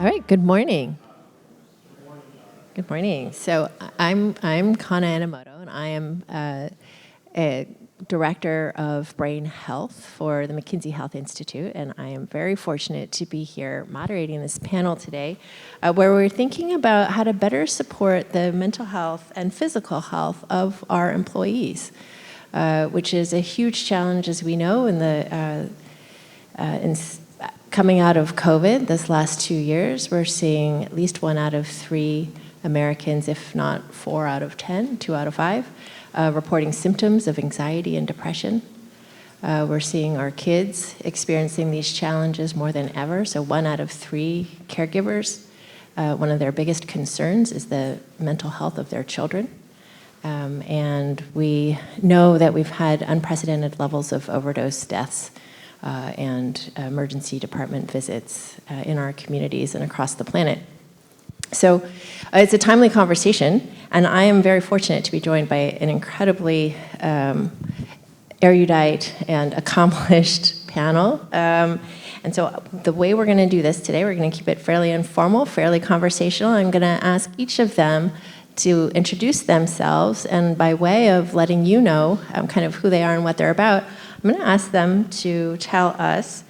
All right, good morning. Good morning. So I'm Kana Enomoto, and I am a director of brain health for the McKinsey Health Institute, and I am very fortunate to be here moderating this panel today, where we're thinking about how to better support the mental health and physical health of our employees, which is a huge challenge, as we know, coming out of COVID this last 2 years. We're seeing at least 1 out of 3 Americans, if not 4 out of 10, 2 out of 5, reporting symptoms of anxiety and depression. We're seeing our kids experiencing these challenges more than ever. So 1 out of 3 caregivers, one of their biggest concerns is the mental health of their children. And we know that we've had unprecedented levels of overdose deaths and emergency department visits in our communities and across the planet. So it's a timely conversation, and I am very fortunate to be joined by an incredibly erudite and accomplished panel. And so the way we're going to do this today, we're going to keep it fairly informal, fairly conversational. I'm going to ask each of them to introduce themselves, and by way of letting you know kind of who they are and what they're about, I'm going to ask them to tell us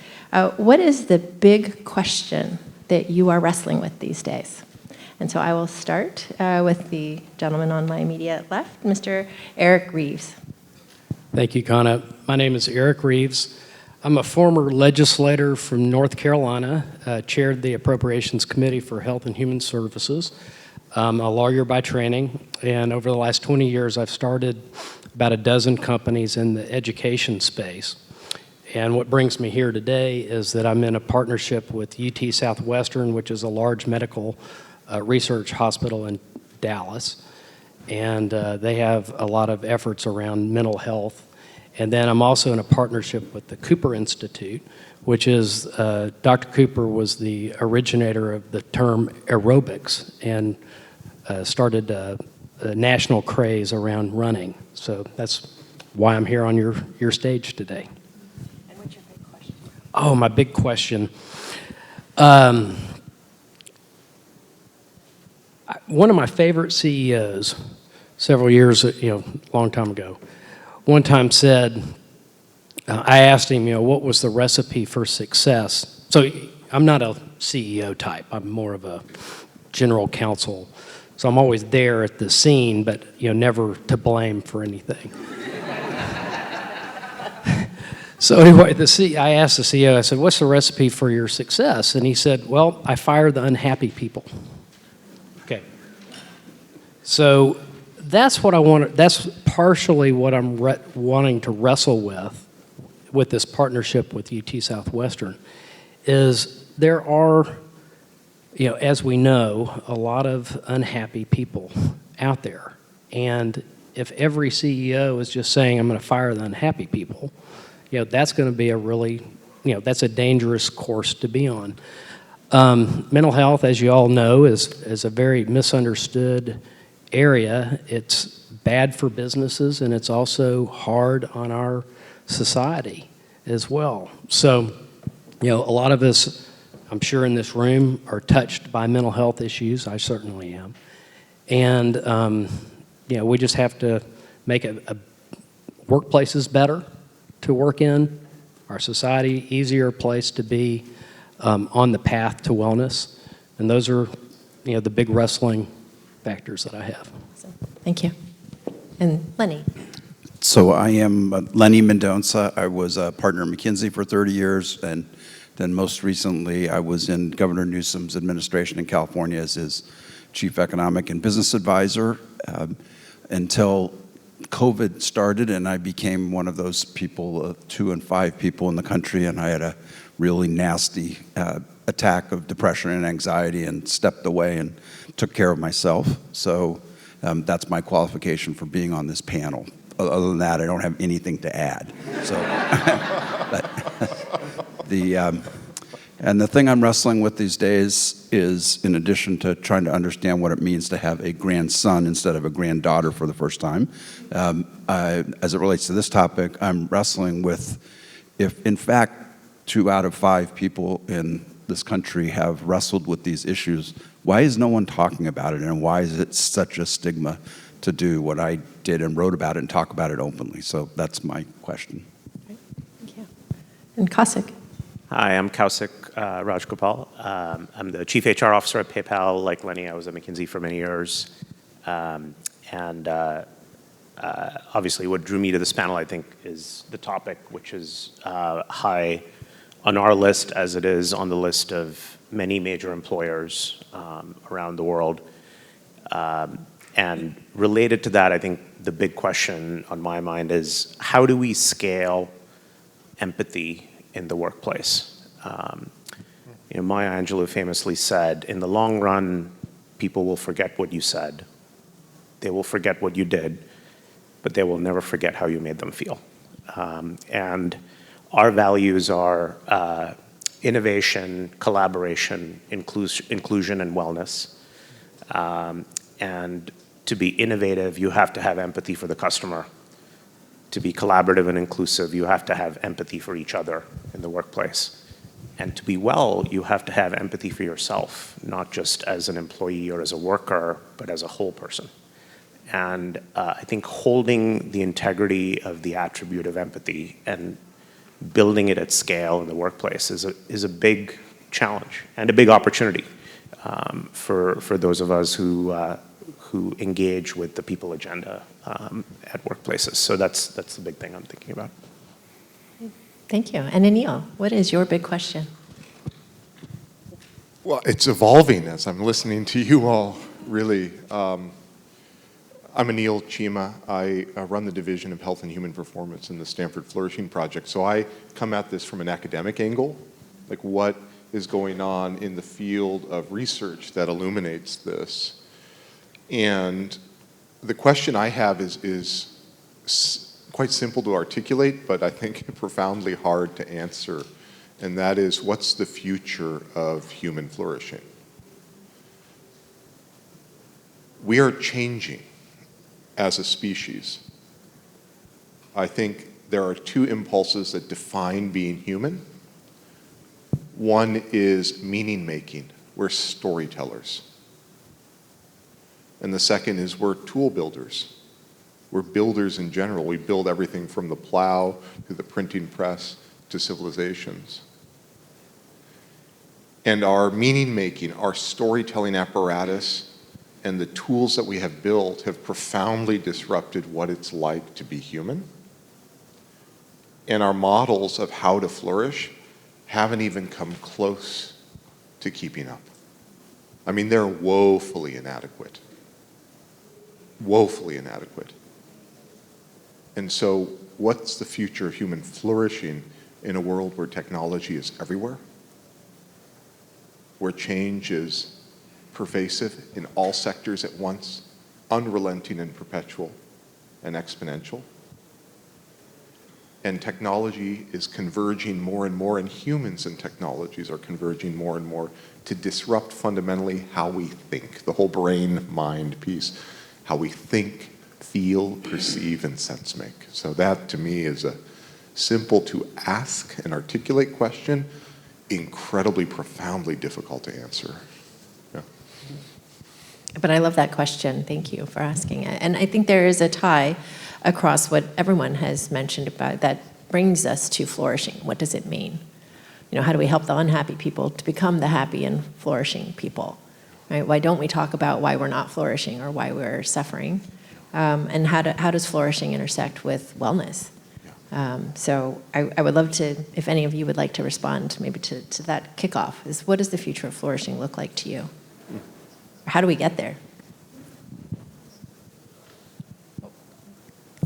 what is the big question that you are wrestling with these days. And so I will start with the gentleman on my immediate left, Mr. Eric Reeves. Thank you, Kana. My name is Eric Reeves. I'm a former legislator from North Carolina, chaired the Appropriations Committee for Health and Human Services. I'm a lawyer by training, and over the last 20 years, I've started about a dozen companies in the education space. And what brings me here today is that I'm in a partnership with UT Southwestern, which is a large medical research hospital in Dallas. And they have a lot of efforts around mental health. And then I'm also in a partnership with the Cooper Institute, which is, Dr. Cooper was the originator of the term aerobics and started a national craze around running. So that's why I'm here on your stage today. And what's your big question? Oh, my big question. One of my favorite CEOs several years, long time ago, one time said, I asked him, what was the recipe for success? So I'm not a CEO type. I'm more of a general counsel. So I'm always there at the scene, but never to blame for anything. So anyway, I asked the CEO, I said, what's the recipe for your success? And he said, well, I fire the unhappy people. Okay. So that's what I want. That's partially what I'm wanting to wrestle with this partnership with UT Southwestern, is there are, as we know, a lot of unhappy people out there. And if every CEO is just saying, I'm going to fire the unhappy people, that's going to be a really, that's a dangerous course to be on. Mental health, as you all know, is a very misunderstood area. It's bad for businesses, and it's also hard on our society as well. So, a lot of us, I'm sure in this room, are touched by mental health issues. I certainly am. And, we just have to make workplaces better to work in, our society easier place to be on the path to wellness. And those are, the big wrestling factors that I have. Awesome. Thank you. And Lenny. So I am Lenny Mendonca. I was a partner at McKinsey for 30 years, and then most recently I was in Governor Newsom's administration in California as his chief economic and business advisor until COVID started, and I became one of those people, 2 and 5 people in the country, and I had a really nasty attack of depression and anxiety and stepped away and took care of myself. So that's my qualification for being on this panel. Other than that, I don't have anything to add. So, and the thing I'm wrestling with these days is, in addition to trying to understand what it means to have a grandson instead of a granddaughter for the first time, as it relates to this topic, I'm wrestling with if, in fact, 2 out of 5 people in this country have wrestled with these issues. Why is no one talking about it, and why is it such a stigma to do what I did and wrote about it and talk about it openly? So that's my question. Thank you. And Kaushik. Hi, I'm Kaushik Raj Gopal. I'm the Chief HR Officer at PayPal. Like Lenny, I was at McKinsey for many years. Obviously, what drew me to this panel, I think, is the topic, which is high on our list, as it is on the list of many major employers around the world. And related to that, I think the big question on my mind is, how do we scale empathy in the workplace? Maya Angelou famously said, in the long run, people will forget what you said. They will forget what you did, but they will never forget how you made them feel. And our values are innovation, collaboration, inclusion, and wellness. And to be innovative, you have to have empathy for the customer. To be collaborative and inclusive, you have to have empathy for each other in the workplace. And to be well, you have to have empathy for yourself, not just as an employee or as a worker, but as a whole person. And I think holding the integrity of the attribute of empathy and building it at scale in the workplace is a big challenge and a big opportunity for those of us who engage with the people agenda at workplaces. So that's the big thing I'm thinking about. Thank you. And Anil, what is your big question? Well, it's evolving as I'm listening to you all, really. I'm Anil Chima. I run the Division of Health and Human Performance in the Stanford Flourishing Project. So I come at this from an academic angle, like what is going on in the field of research that illuminates this. And the question I have is quite simple to articulate, but I think profoundly hard to answer. And that is, what's the future of human flourishing? We are changing as a species. I think there are two impulses that define being human. One is meaning making. We're storytellers. And the second is we're tool builders. We're builders in general. We build everything from the plow to the printing press to civilizations. And our meaning making, our storytelling apparatus, and the tools that we have built have profoundly disrupted what it's like to be human. And our models of how to flourish haven't even come close to keeping up. I mean, they're woefully inadequate. Woefully inadequate. And so, what's the future of human flourishing in a world where technology is everywhere? Where change is pervasive in all sectors at once, unrelenting and perpetual and exponential. And technology is converging more and more, and humans and technologies are converging more and more to disrupt fundamentally how we think, the whole brain-mind piece, how we think, feel, perceive, and sense make. So that, to me, is a simple to ask and articulate question, incredibly profoundly difficult to answer. Yeah. But I love that question. Thank you for asking it. And I think there is a tie across what everyone has mentioned about that brings us to flourishing. What does it mean? How do we help the unhappy people to become the happy and flourishing people? Right? Why don't we talk about why we're not flourishing or why we're suffering? And how does flourishing intersect with wellness? So I would love to, if any of you would like to respond maybe to that kickoff, is what does the future of flourishing look like to you? How do we get there?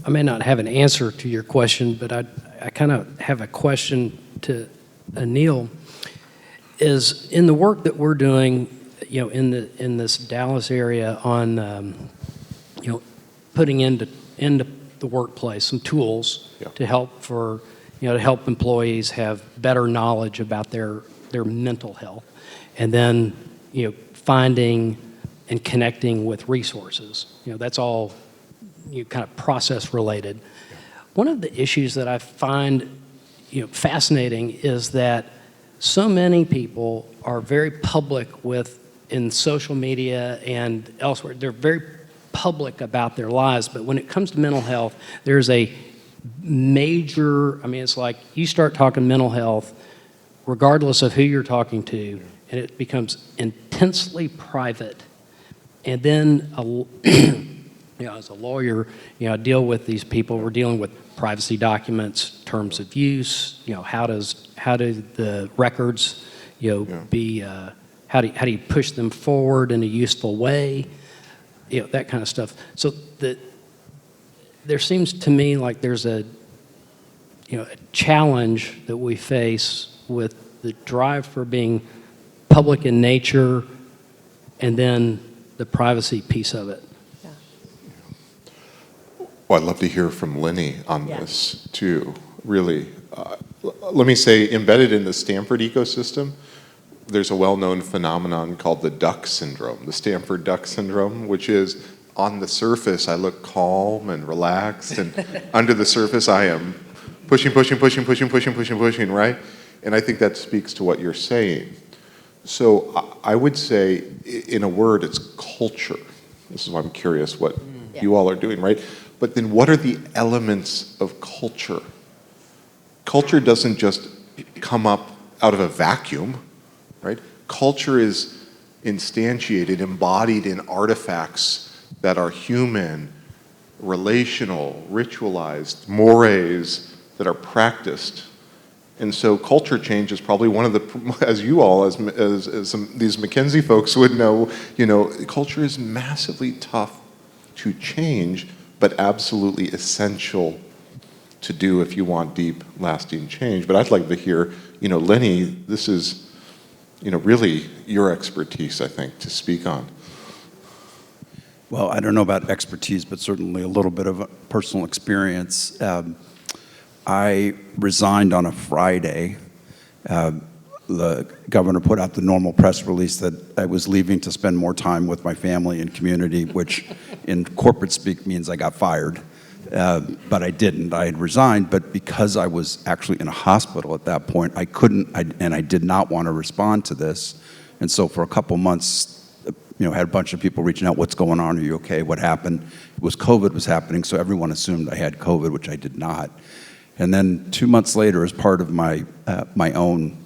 I may not have an answer to your question, but I kind of have a question to Anil. Is in the work that we're doing, in this Dallas area on, putting into the workplace some tools to help to help employees have better knowledge about their mental health, and then finding and connecting with resources. That's all kind of process related. One of the issues that I find fascinating is that so many people are very public in social media and elsewhere. They're very public about their lives, but when it comes to mental health, there's a major, I mean, it's like you start talking mental health, regardless of who you're talking to, and it becomes intensely private. And then, as a lawyer, I deal with these people. We're dealing with privacy documents, terms of use. How do the records, be? How do you push them forward in a useful way? That kind of stuff. So there seems to me like there's a challenge that we face with the drive for being public in nature, and then the privacy piece of it. Yeah. Well, I'd love to hear from Lenny on Yeah. this too. Really, let me say, embedded in the Stanford ecosystem, there's a well-known phenomenon called the duck syndrome, the Stanford duck syndrome, which is on the surface I look calm and relaxed, and under the surface I am pushing, right? And I think that speaks to what you're saying. So I would say, in a word, it's culture. This is why I'm curious what you all are doing, right? But then what are the elements of culture? Culture doesn't just come up out of a vacuum, right? Culture is instantiated, embodied in artifacts that are human, relational, ritualized, mores that are practiced. And so culture change is probably one of the, as you all, as these McKinsey folks would know, culture is massively tough to change, but absolutely essential to do if you want deep, lasting change. But I'd like to hear, Lenny, this is, really your expertise, I think, to speak on. Well, I don't know about expertise, but certainly a little bit of a personal experience. I resigned on a Friday. The governor put out the normal press release that I was leaving to spend more time with my family and community, which in corporate speak means I got fired. But I didn't. I had resigned, but because I was actually in a hospital at that point, I couldn't, and I did not want to respond to this. And so for a couple months, had a bunch of people reaching out, what's going on, are you okay, what happened? It was COVID was happening, so everyone assumed I had COVID, which I did not. And then 2 months later, as part of my own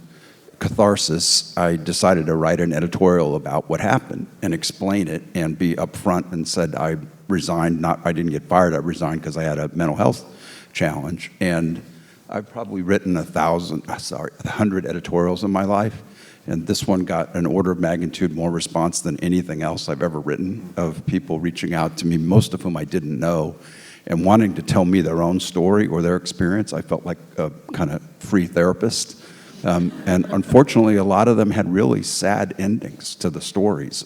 catharsis, I decided to write an editorial about what happened and explain it and be upfront and said I resigned. I didn't get fired. I resigned because I had a mental health challenge. And I've probably written 100 editorials in my life, and this one got an order of magnitude more response than anything else I've ever written, of people reaching out to me, most of whom I didn't know, and wanting to tell me their own story or their experience. I felt like a kind of free therapist. And unfortunately, a lot of them had really sad endings to the stories.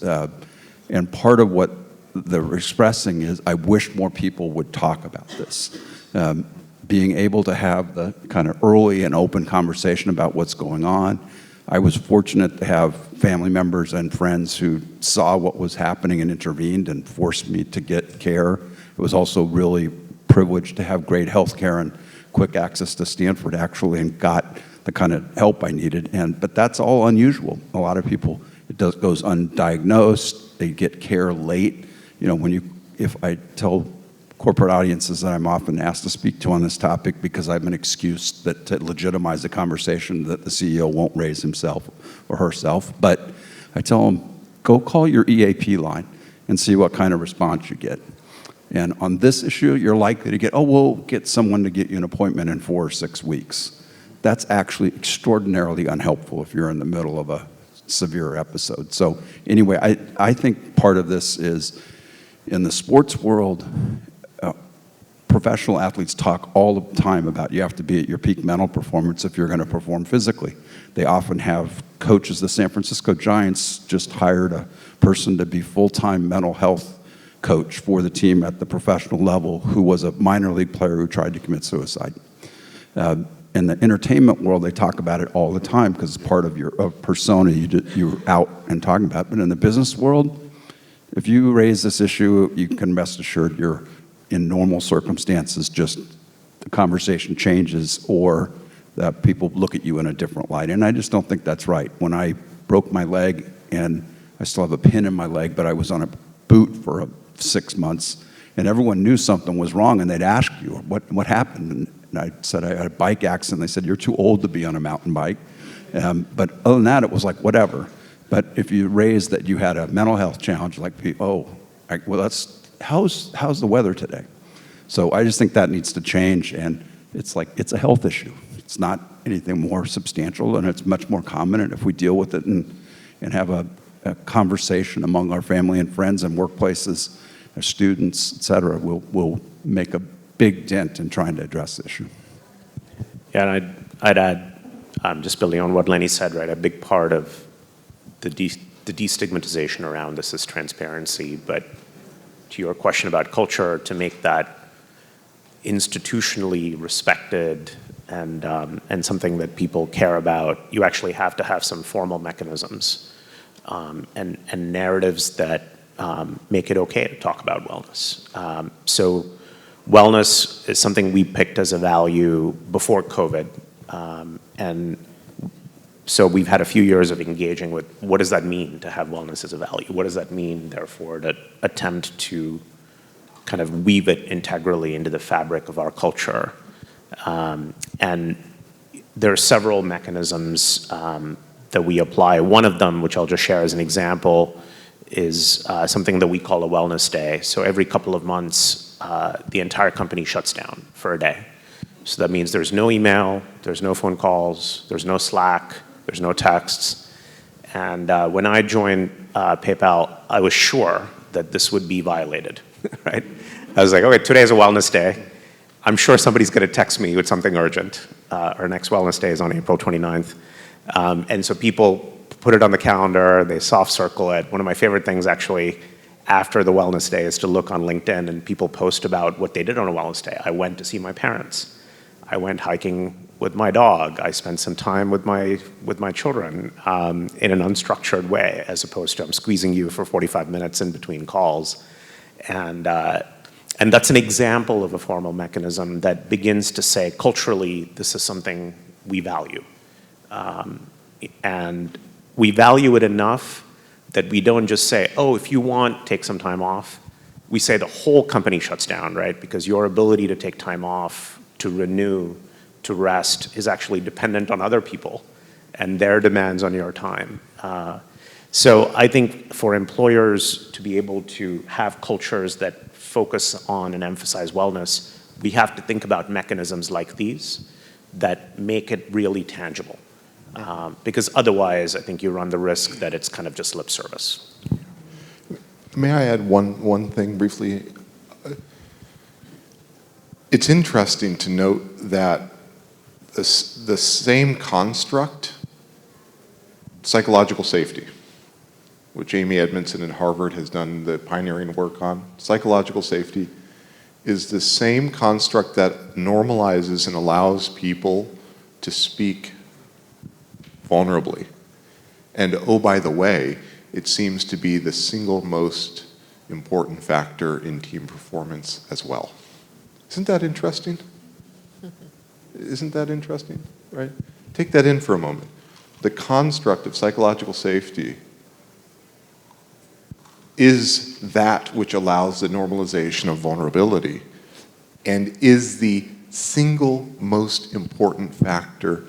And part of what they're expressing is, I wish more people would talk about this. Being able to have the kind of early and open conversation about what's going on. I was fortunate to have family members and friends who saw what was happening and intervened and forced me to get care. It was also really privileged to have great health care and quick access to Stanford, actually, and got the kind of help I needed. But that's all unusual. A lot of people, goes undiagnosed. They get care late. If I tell corporate audiences that I'm often asked to speak to on this topic because I'm an excuse to legitimize the conversation that the CEO won't raise himself or herself. But I tell them, go call your EAP line and see what kind of response you get. And on this issue, you're likely to get, we'll get someone to get you an appointment in 4 or 6 weeks. That's actually extraordinarily unhelpful if you're in the middle of a severe episode. So anyway, I think part of this is, in the sports world, professional athletes talk all the time about you have to be at your peak mental performance if you're going to perform physically. They often have coaches. The San Francisco Giants just hired a person to be full-time mental health coach for the team at the professional level, who was a minor league player who tried to commit suicide. In the entertainment world, they talk about it all the time because it's part of your persona you're out and talking about. But in the business world, if you raise this issue, you can rest assured you're, in normal circumstances, just the conversation changes, or that people look at you in a different light. And I just don't think that's right. When I broke my leg, and I still have a pin in my leg, but I was on a boot for 6 months, and everyone knew something was wrong, and they'd ask you, what happened? And I said, I had a bike accident. They said, you're too old to be on a mountain bike. But other than that, it was like, whatever. But if you raised that you had a mental health challenge, like, how's the weather today? So I just think that needs to change, and it's a health issue. It's not anything more substantial, and it's much more common, and if we deal with it and have a conversation among our family and friends and workplaces, our students, et cetera, we'll make a big dent in trying to address the issue. Yeah, and I'd add, just building on what Lenny said, right, a big part of the destigmatization around this is transparency, but to your question about culture, to make that institutionally respected and something that people care about, you actually have to have some formal mechanisms and narratives that make it okay to talk about wellness. So wellness is something we picked as a value before COVID, and so we've had a few years of engaging with what does that mean to have wellness as a value? What does that mean, therefore, to attempt to kind of weave it integrally into the fabric of our culture? And there are several mechanisms that we apply. One of them, which I'll just share as an example, is something that we call a wellness day. So every couple of months, the entire company shuts down for a day. So that means there's no email, there's no phone calls, there's no Slack, there's no texts. And when I joined PayPal, I was sure that this would be violated, right? I was like, okay, today's a wellness day. I'm sure somebody's going to text me with something urgent. Our next wellness day is on April 29th. And so people put it on the calendar, they soft circle it. One of my favorite things actually after the wellness day is to look on LinkedIn and people post about what they did on a wellness day. I went to see my parents. I went hiking with my dog. I spent some time with my children in an unstructured way, as opposed to I'm squeezing you for 45 minutes in between calls. And that's an example of a formal mechanism that begins to say, culturally, this is something we value. And we value it enough that we don't just say, oh, if you want, take some time off. We say the whole company shuts down, right? Because your ability to take time off, to renew, to rest is actually dependent on other people and their demands on your time. So I think for employers to be able to have cultures that focus on and emphasize wellness, we have to think about mechanisms like these that make it really tangible. Because otherwise, I think you run the risk that it's kind of just lip service. May I add one thing briefly? It's interesting to note that the same construct, psychological safety, which Amy Edmondson at Harvard has done the pioneering work on, psychological safety is the same construct that normalizes and allows people to speak vulnerably. And oh, by the way, it seems to be the single most important factor in team performance as well. Isn't that interesting? Isn't that interesting, right? Take that in for a moment. The construct of psychological safety is that which allows the normalization of vulnerability and is the single most important factor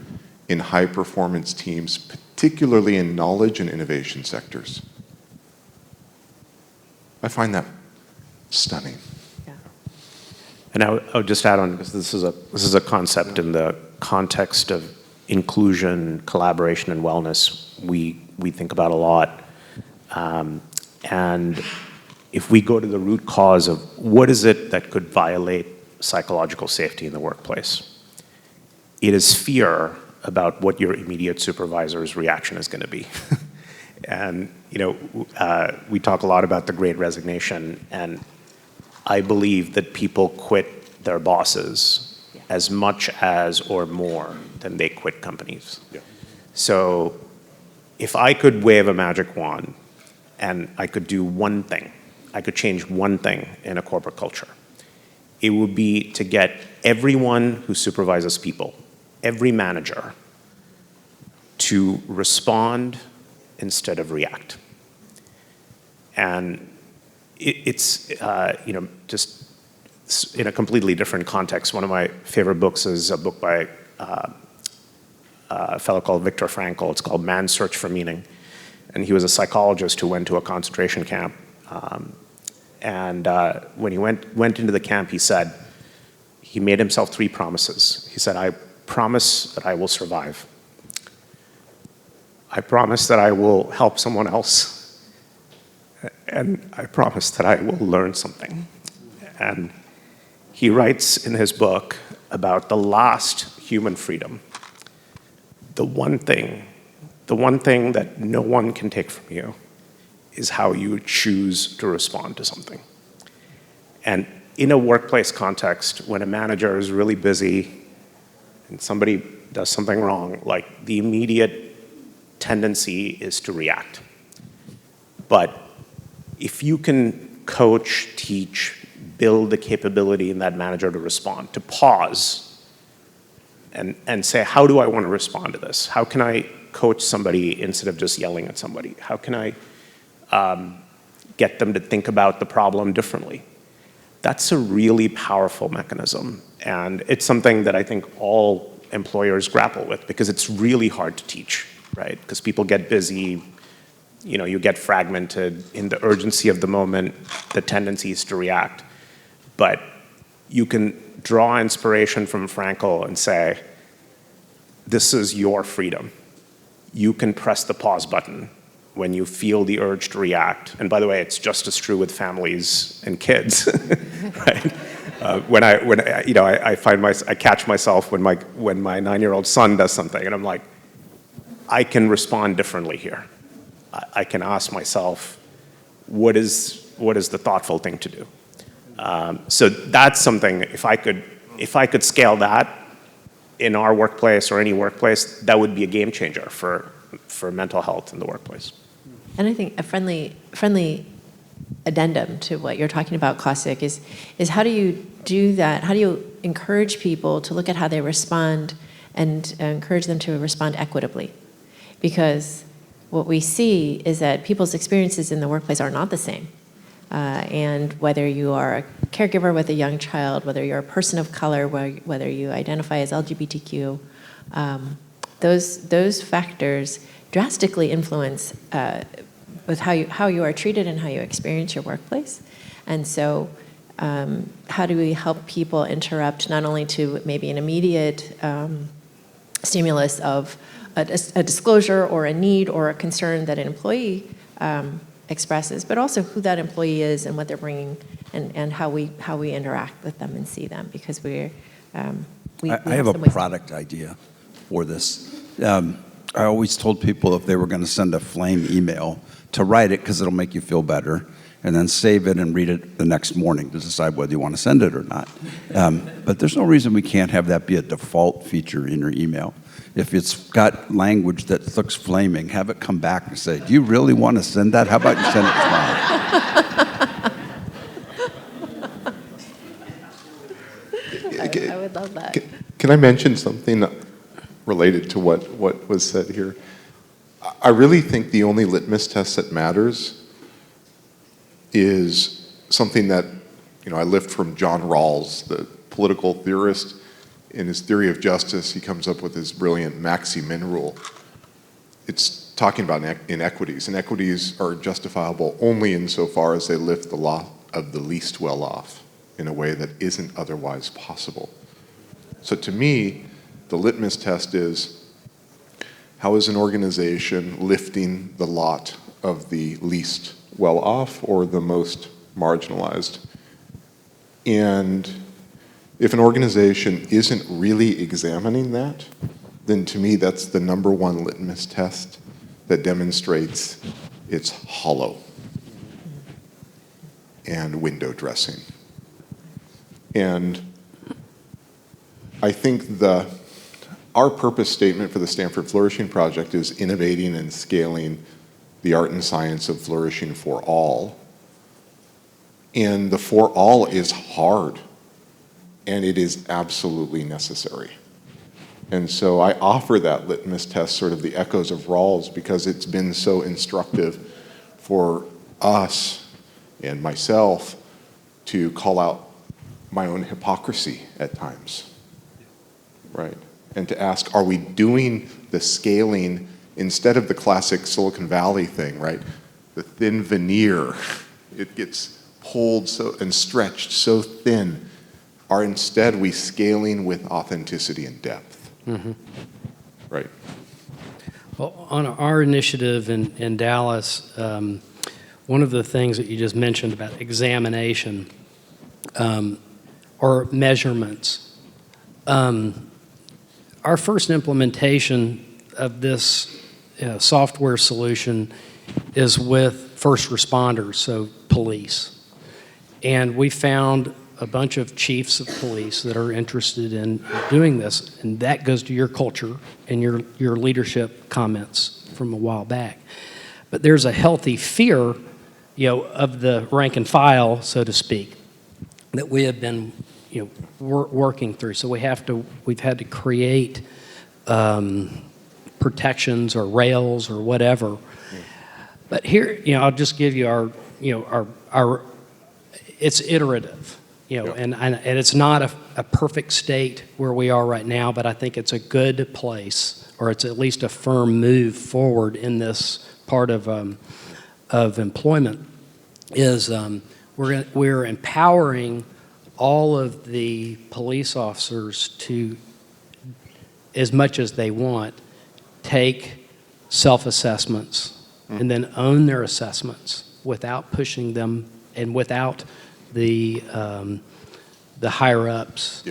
in high-performance teams, particularly in knowledge and innovation sectors. I find that stunning. And I would just add on, because this is a concept in the context of inclusion, collaboration, and wellness we think about a lot. And if we go to the root cause of what is it that could violate psychological safety in the workplace, it is fear about what your immediate supervisor's reaction is going to be. And we talk a lot about the Great Resignation, and I believe that people quit their bosses as much as or more than they quit companies. Yeah. So if I could wave a magic wand and I could do one thing, I could change one thing in a corporate culture, it would be to get everyone who supervises people every manager to respond instead of react. And it's just in a completely different context. One of my favorite books is a book by a fellow called Viktor Frankl. It's called Man's Search for Meaning. And he was a psychologist who went to a concentration camp. When he went into the camp, he said, he made himself 3 promises. He said, I promise that I will survive. I promise that I will help someone else. And I promise that I will learn something. And he writes in his book about the last human freedom. The one thing that no one can take from you is how you choose to respond to something. And in a workplace context, when a manager is really busy and somebody does something wrong, like the immediate tendency is to react. But if you can coach, teach, build the capability in that manager to respond, to pause and say, how do I want to respond to this? How can I coach somebody instead of just yelling at somebody? How can I get them to think about the problem differently? That's a really powerful mechanism. And it's something that I think all employers grapple with because it's really hard to teach, right? Because people get busy, you get fragmented in the urgency of the moment, the tendency is to react. But you can draw inspiration from Frankl and say, this is your freedom. You can press the pause button when you feel the urge to react. And by the way, it's just as true with families and kids, right? I catch myself when my 9-year-old son does something, and I'm like, I can respond differently here. I can ask myself, what is the thoughtful thing to do? So that's something. If I could scale that in our workplace or any workplace, that would be a game changer for mental health in the workplace. And I think a friendly addendum to what you're talking about, Kaushik, is how do you do that? How do you encourage people to look at how they respond and encourage them to respond equitably? Because what we see is that people's experiences in the workplace are not the same. And whether you are a caregiver with a young child, whether you're a person of color, whether you identify as LGBTQ, those factors drastically influence with how you are treated and how you experience your workplace. And so how do we help people interrupt not only to maybe an immediate stimulus of a disclosure or a need or a concern that an employee expresses, but also who that employee is and what they're bringing and how we interact with them and see them, because we I have a product idea for this. I always told people if they were going to send a flame email to write it because it'll make you feel better, and then save it and read it the next morning to decide whether you want to send it or not. But there's no reason we can't have that be a default feature in your email. If it's got language that looks flaming, have it come back and say, do you really want to send that? How about you send it tomorrow? I would love that. Can I mention something related to what was said here? I really think the only litmus test that matters is something that, I lift from John Rawls, the political theorist. In his theory of justice, he comes up with this brilliant maxi-min rule. It's talking about inequities. Inequities are justifiable only insofar as they lift the lot of the least well-off in a way that isn't otherwise possible. So to me, the litmus test is, how is an organization lifting the lot of the least well-off or the most marginalized? And if an organization isn't really examining that, then to me that's the number one litmus test that demonstrates it's hollow and window dressing. And I think our purpose statement for the Stanford Flourishing Project is innovating and scaling the art and science of flourishing for all. And the for all is hard, and it is absolutely necessary. And so I offer that litmus test, sort of the echoes of Rawls, because it's been so instructive for us and myself to call out my own hypocrisy at times, right? And to ask, are we doing the scaling instead of the classic Silicon Valley thing, right? The thin veneer, it gets pulled so and stretched so thin. Are instead we scaling with authenticity and depth? Mm-hmm. Right. Well, on our initiative in Dallas, one of the things that you just mentioned about examination or measurements, our first implementation of this software solution is with first responders, so police. And we found a bunch of chiefs of police that are interested in doing this, and that goes to your culture and your leadership comments from a while back. But there's a healthy fear, of the rank and file, so to speak, that we have been, working through. So we've had to create protections or rails or whatever. But here, I'll just give you our it's iterative. And it's not a perfect state where we are right now, but I think it's a good place, or it's at least a firm move forward in this part of employment. Is we're empowering all of the police officers to, as much as they want, take self-assessments and then own their assessments without pushing them and without the higher-ups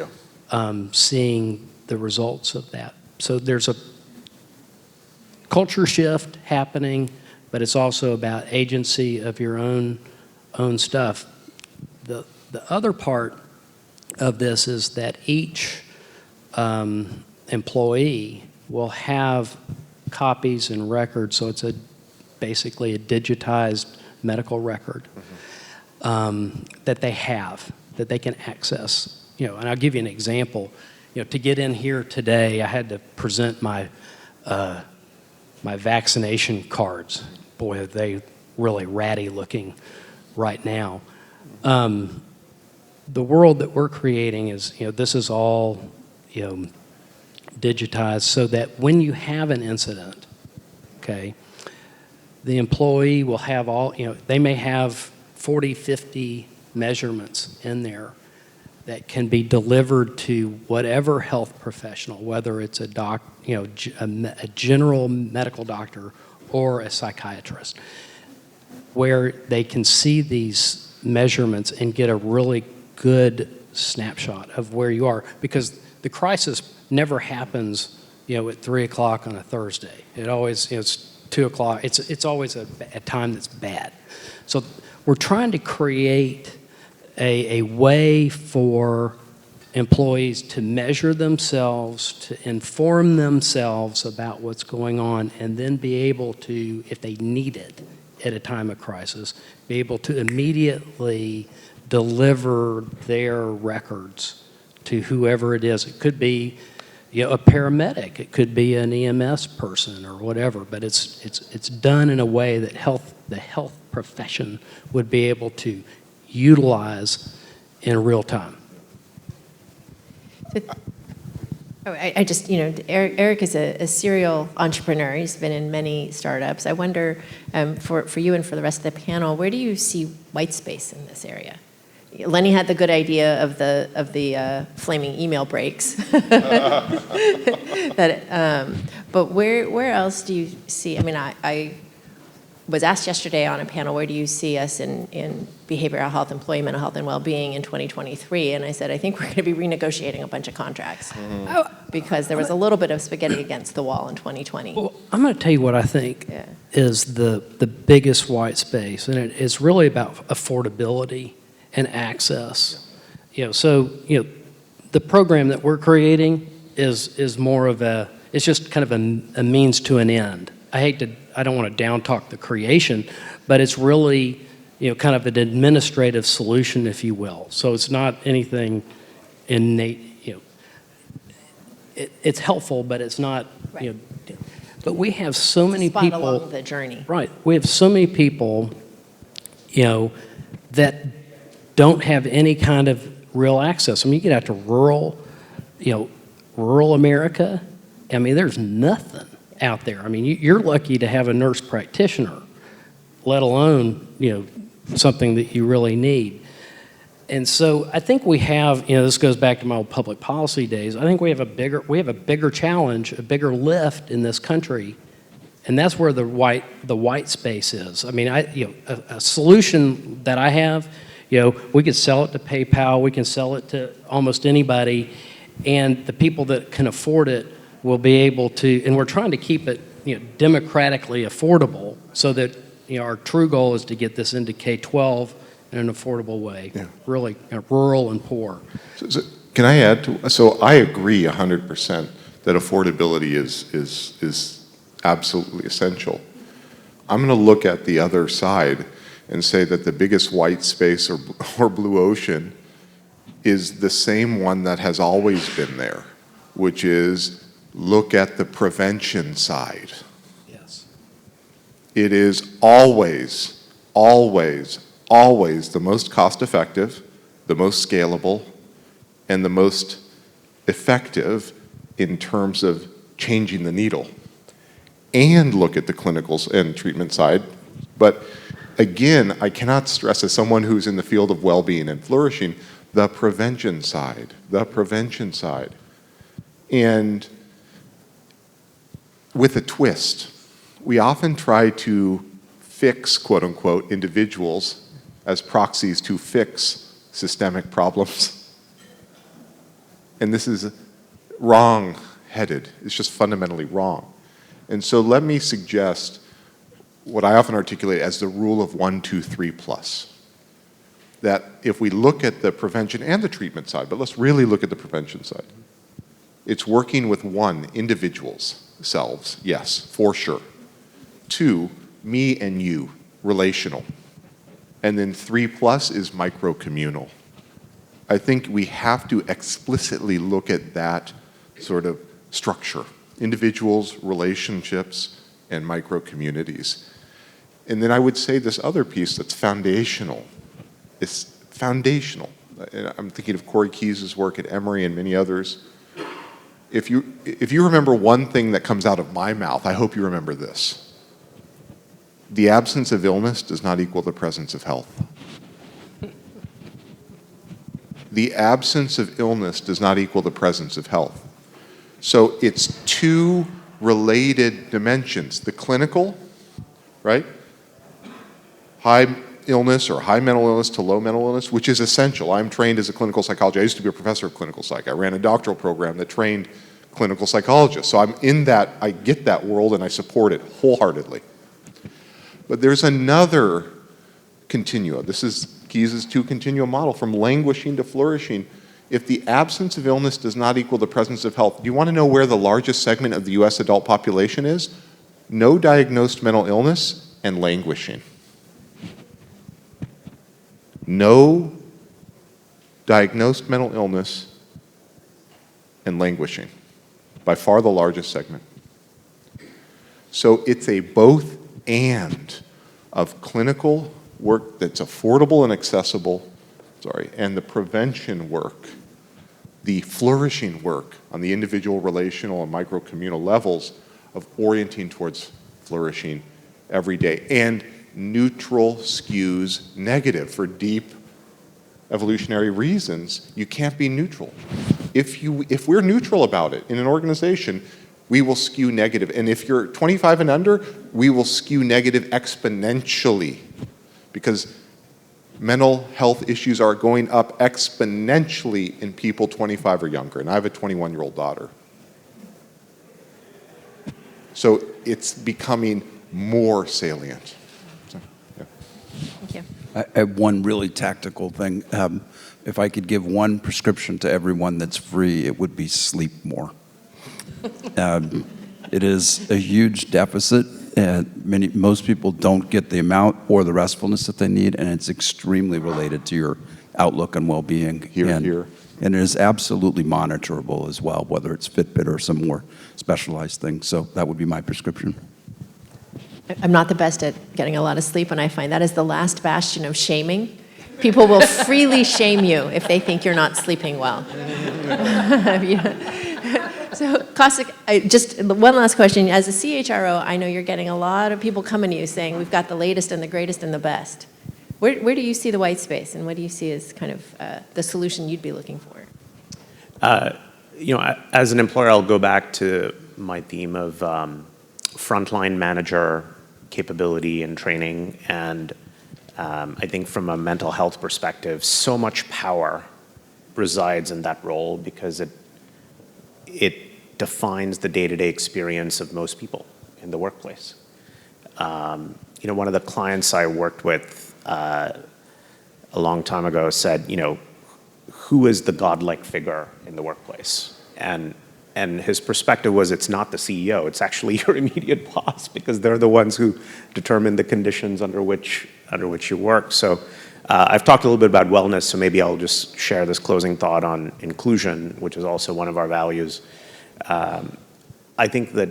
seeing the results of that. So there's a culture shift happening, but it's also about agency of your own stuff. The other part of this is that each employee will have copies and records, so it's basically a digitized medical record. That they have, that they can access. And I'll give you an example. To get in here today, I had to present my vaccination cards. Boy, are they really ratty looking right now. The world that we're creating is, this is all, digitized so that when you have an incident, okay, the employee will have they may have 40, 50 measurements in there that can be delivered to whatever health professional, whether it's a general medical doctor or a psychiatrist, where they can see these measurements and get a really good snapshot of where you are. Because the crisis never happens, at 3 o'clock on a Thursday. It always, it's 2 o'clock. It's always a time that's bad. So we're trying to create a way for employees to measure themselves, to inform themselves about what's going on, and then be able to, if they need it at a time of crisis, be able to immediately deliver their records to whoever it is. It could be a paramedic, it could be an EMS person or whatever, but it's done in a way that the health profession would be able to utilize in real time. I just, Eric is a serial entrepreneur. He's been in many startups. I wonder, for you and for the rest of the panel, where do you see white space in this area? Lenny had the good idea of the flaming email breaks. But where else do you see? I mean, I was asked yesterday on a panel, where do you see us in behavioral health, employee mental health, and well-being in 2023? And I said, I think we're going to be renegotiating a bunch of contracts because there was a little bit of spaghetti against the wall in 2020. Well, I'm going to tell you what I think is the biggest white space, and it's really about affordability and access. The program that we're creating is more of it's just kind of a means to an end. I don't want to down talk the creation, but it's really, kind of an administrative solution, if you will. So it's not anything innate, it's helpful, but it's not, you know. But we have so many Spot people. along the journey. Right. We have so many people, you know, that don't have any kind of real access. I mean, you get out to rural America. I mean, there's nothing out there. I mean, you're lucky to have a nurse practitioner, let alone, you know, something that you really need. And so I think we have, you know, this goes back to my old public policy days. I think we have a bigger challenge, a bigger lift in this country, and that's where the white space is. I mean, a solution that I have, you know, we could sell it to PayPal, we can sell it to almost anybody, and the people that can afford it will be able to, and we're trying to keep it, you know, democratically affordable so that, you know, our true goal is to get this into K-12 in an affordable way, really, you know, rural and poor. So can I add to, so I agree 100% that affordability is absolutely essential. I'm going to look at the other side and say that the biggest white space or blue ocean is the same one that has always been there, which is look at the prevention side. Yes. It is always, always, always the most cost-effective, the most scalable, and the most effective in terms of changing the needle. And look at the clinicals and treatment side. But again, I cannot stress, as someone who's in the field of well-being and flourishing, the prevention side, the prevention side. And with a twist, we often try to fix, quote unquote, individuals as proxies to fix systemic problems. And this is wrong-headed. It's just fundamentally wrong. And so let me suggest what I often articulate as the rule of 1, 2, 3 plus. That if we look at the prevention and the treatment side, but let's really look at the prevention side. It's working with 1, individuals, selves, yes, for sure. 2, me and you, relational. And then 3 plus is micro-communal. I think we have to explicitly look at that sort of structure. Individuals, relationships, and micro-communities. And then I would say this other piece that's foundational. It's foundational. I'm thinking of Corey Keyes' work at Emory and many others. If you remember one thing that comes out of my mouth, I hope you remember this. The absence of illness does not equal the presence of health. The absence of illness does not equal the presence of health. So it's 2 related dimensions. The clinical, right? High illness or high mental illness to low mental illness, which is essential. I'm trained as a clinical psychologist. I used to be a professor of clinical psych. I ran a doctoral program that trained clinical psychologists. So I'm in that, I get that world and I support it wholeheartedly. But there's another continuum. This is Keyes' 2 continuum model, from languishing to flourishing. If the absence of illness does not equal the presence of health, do you want to know where the largest segment of the US adult population is? No diagnosed mental illness and languishing. No diagnosed mental illness and languishing. By far the largest segment. So it's a both and of clinical work that's affordable and accessible, and the prevention work, the flourishing work on the individual, relational, and micro-communal levels of orienting towards flourishing every day. And neutral skews negative for deep evolutionary reasons. You can't be neutral. If we're neutral about it in an organization, we will skew negative. And if you're 25 and under, we will skew negative exponentially, because mental health issues are going up exponentially in people 25 or younger. And I have a 21-year-old daughter. So it's becoming more salient. So, yeah. Thank you. I have one really tactical thing. If I could give one prescription to everyone that's free, it would be sleep more. It is a huge deficit. Most people don't get the amount or the restfulness that they need, and it's extremely related to your outlook on well-being. Here. And it is absolutely monitorable as well, whether it's Fitbit or some more specialized things. So that would be my prescription. I'm not the best at getting a lot of sleep, and I find that is the last bastion of shaming. People will freely shame you if they think you're not sleeping well. So, Kosik, just one last question. As a CHRO, I know you're getting a lot of people coming to you saying, we've got the latest and the greatest and the best. Where do you see the white space, and what do you see as kind of the solution you'd be looking for? As an employer, I'll go back to my theme of frontline manager capability and training. And I think from a mental health perspective, so much power resides in that role because it defines the day-to-day experience of most people in the workplace. One of the clients I worked with a long time ago said, who is the godlike figure in the workplace? And his perspective was, it's not the CEO, it's actually your immediate boss, because they're the ones who determine the conditions under which you work. So I've talked a little bit about wellness, so maybe I'll just share this closing thought on inclusion, which is also one of our values. I think that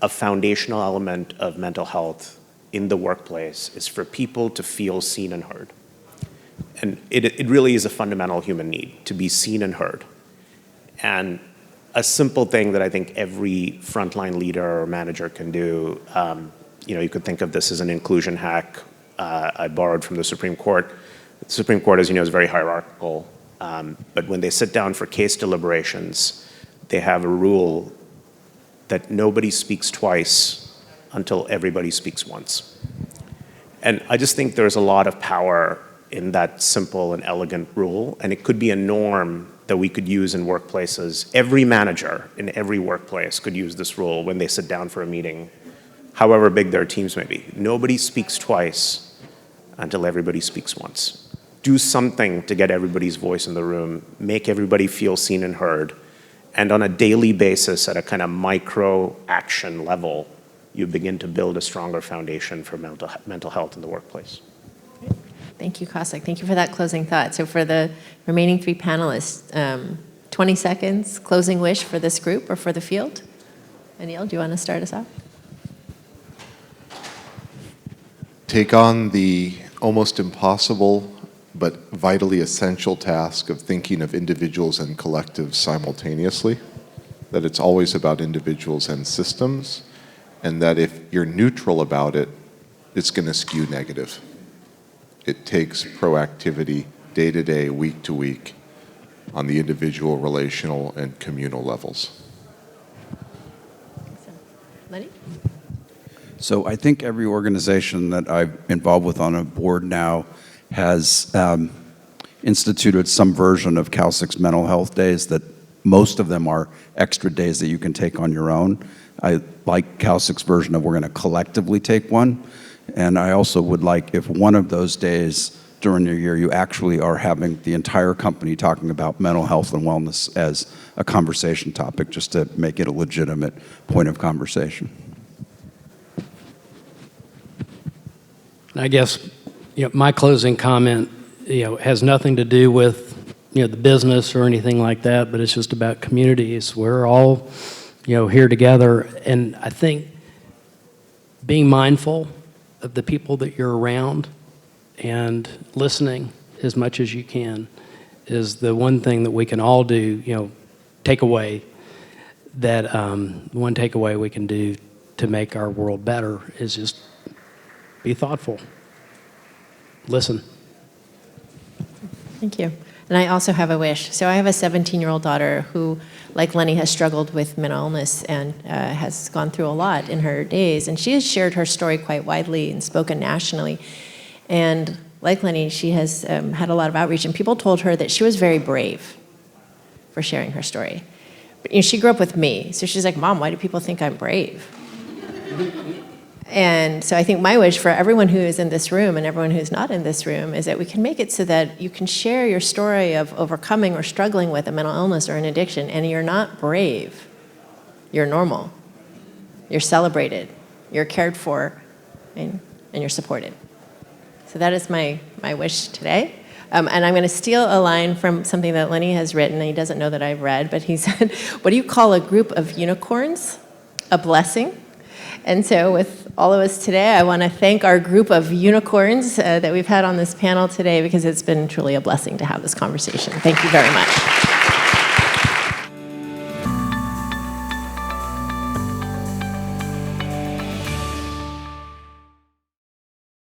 a foundational element of mental health in the workplace is for people to feel seen and heard. And it really is a fundamental human need, to be seen and heard. And a simple thing that I think every frontline leader or manager can do, you could think of this as an inclusion hack I borrowed from the Supreme Court. The Supreme Court, as you know, is very hierarchical. But when they sit down for case deliberations, they have a rule that nobody speaks twice until everybody speaks once. And I just think there's a lot of power in that simple and elegant rule, and it could be a norm that we could use in workplaces. Every manager in every workplace could use this rule when they sit down for a meeting, however big their teams may be. Nobody speaks twice until everybody speaks once. Do something to get everybody's voice in the room, make everybody feel seen and heard, and on a daily basis at a kind of micro action level, you begin to build a stronger foundation for mental health in the workplace. Thank you, Kosik. Thank you for that closing thought. So for the remaining three panelists, 20 seconds, closing wish for this group or for the field. Anil, do you want to start us off? Take on the almost impossible but vitally essential task of thinking of individuals and collectives simultaneously, that it's always about individuals and systems, and that if you're neutral about it, it's going to skew negative. It takes proactivity day to day, week to week, on the individual, relational, and communal levels. Lenny? So I think every organization that I'm involved with on a board now has instituted some version of Cal6 mental health days, that most of them are extra days that you can take on your own. I like Cal6 version of we're going to collectively take one. And I also would like if one of those days during your year you actually are having the entire company talking about mental health and wellness as a conversation topic, just to make it a legitimate point of conversation. I guess my closing comment has nothing to do with the business or anything like that, but it's just about communities. We're all here together, and I think being mindful of the people that you're around and listening as much as you can is the one thing that we can all do, take away, that one takeaway we can do to make our world better is just be thoughtful. Listen. Thank you. And I also have a wish. So I have a 17-year-old daughter who, like Lenny, has struggled with mental illness and has gone through a lot in her days. And she has shared her story quite widely and spoken nationally. And like Lenny, she has had a lot of outreach. And people told her that she was very brave for sharing her story. But she grew up with me. So she's like, Mom, why do people think I'm brave? And so I think my wish for everyone who is in this room and everyone who's not in this room is that we can make it so that you can share your story of overcoming or struggling with a mental illness or an addiction, and you're not brave. You're normal. You're celebrated. You're cared for, and you're supported. So that is my wish today. And I'm going to steal a line from something that Lenny has written, and he doesn't know that I've read, but he said, what do you call a group of unicorns? A blessing. And so with all of us today, I want to thank our group of unicorns that we've had on this panel today, because it's been truly a blessing to have this conversation. Thank you very much.